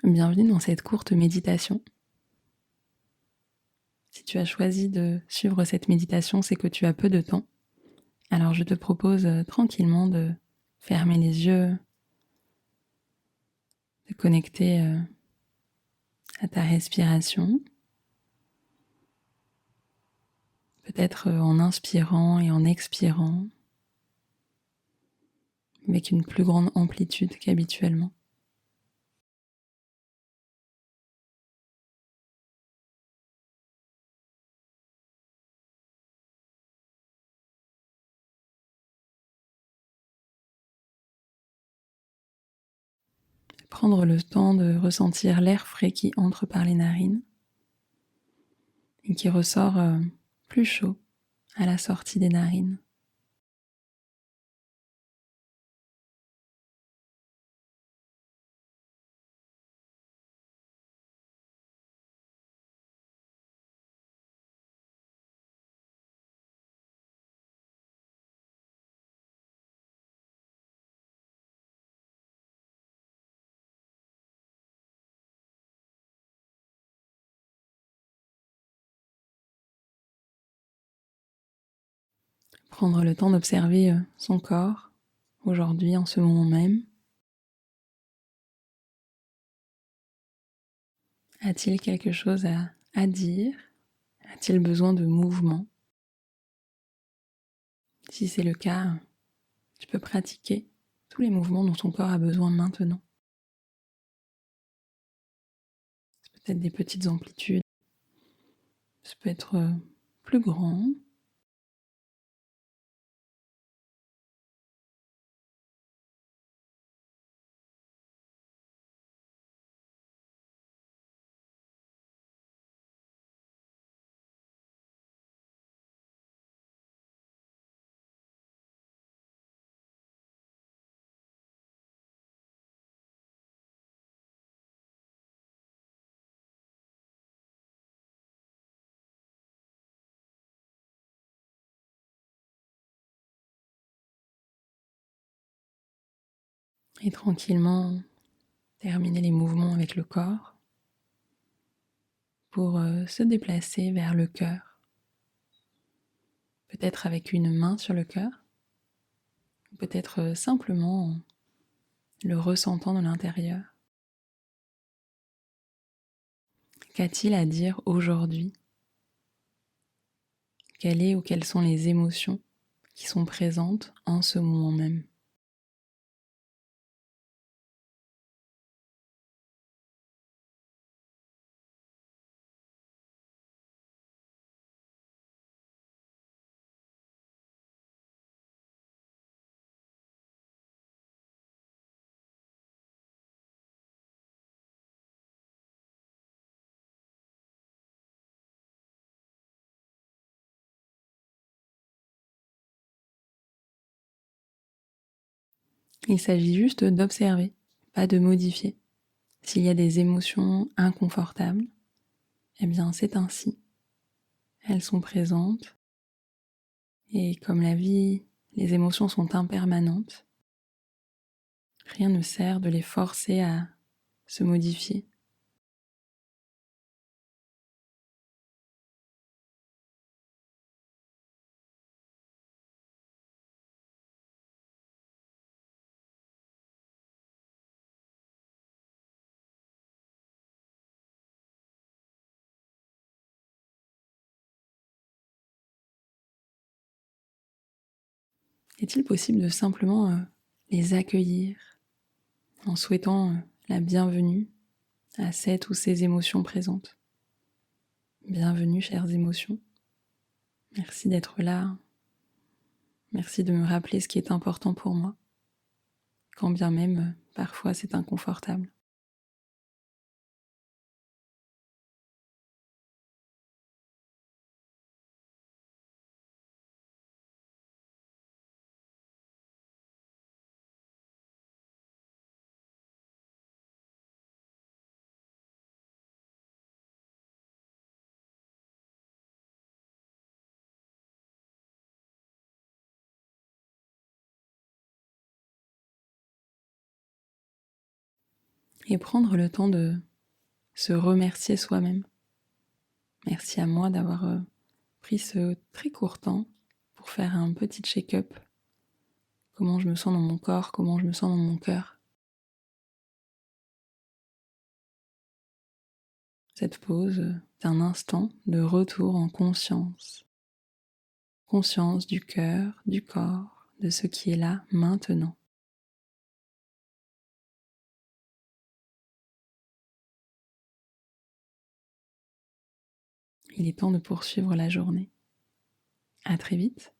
Bienvenue dans cette courte méditation. Si tu as choisi de suivre cette méditation, c'est que tu as peu de temps. Alors je te propose tranquillement de fermer les yeux, de connecter à ta respiration, peut-être en inspirant et en expirant, avec une plus grande amplitude qu'habituellement. Prendre le temps de ressentir l'air frais qui entre par les narines et qui ressort plus chaud à la sortie des narines. Prendre le temps d'observer son corps aujourd'hui, en ce moment même. A-t-il quelque chose à dire? A-t-il besoin de mouvement? Si c'est le cas, tu peux pratiquer tous les mouvements dont ton corps a besoin maintenant. C'est peut-être des petites amplitudes, ça peut être plus grand. Et tranquillement terminer les mouvements avec le corps pour se déplacer vers le cœur. Peut-être avec une main sur le cœur, ou peut-être simplement en le ressentant de l'intérieur. Qu'a-t-il à dire aujourd'hui? Quelle est ou quelles sont les émotions qui sont présentes en ce moment même? Il s'agit juste d'observer, pas de modifier. S'il y a des émotions inconfortables, eh bien c'est ainsi. Elles sont présentes et comme la vie, les émotions sont impermanentes, rien ne sert de les forcer à se modifier. Est-il possible de simplement les accueillir en souhaitant la bienvenue à cette ou ces émotions présentes? Bienvenue, chères émotions. Merci d'être là. Merci de me rappeler ce qui est important pour moi, quand bien même parfois c'est inconfortable. et prendre le temps de se remercier soi-même. Merci à moi d'avoir pris ce très court temps pour faire un petit check-up. Comment je me sens dans mon corps, comment je me sens dans mon cœur. Cette pause d'un instant de retour en conscience. Conscience du cœur, du corps, de ce qui est là maintenant. Il est temps de poursuivre la journée. À très vite.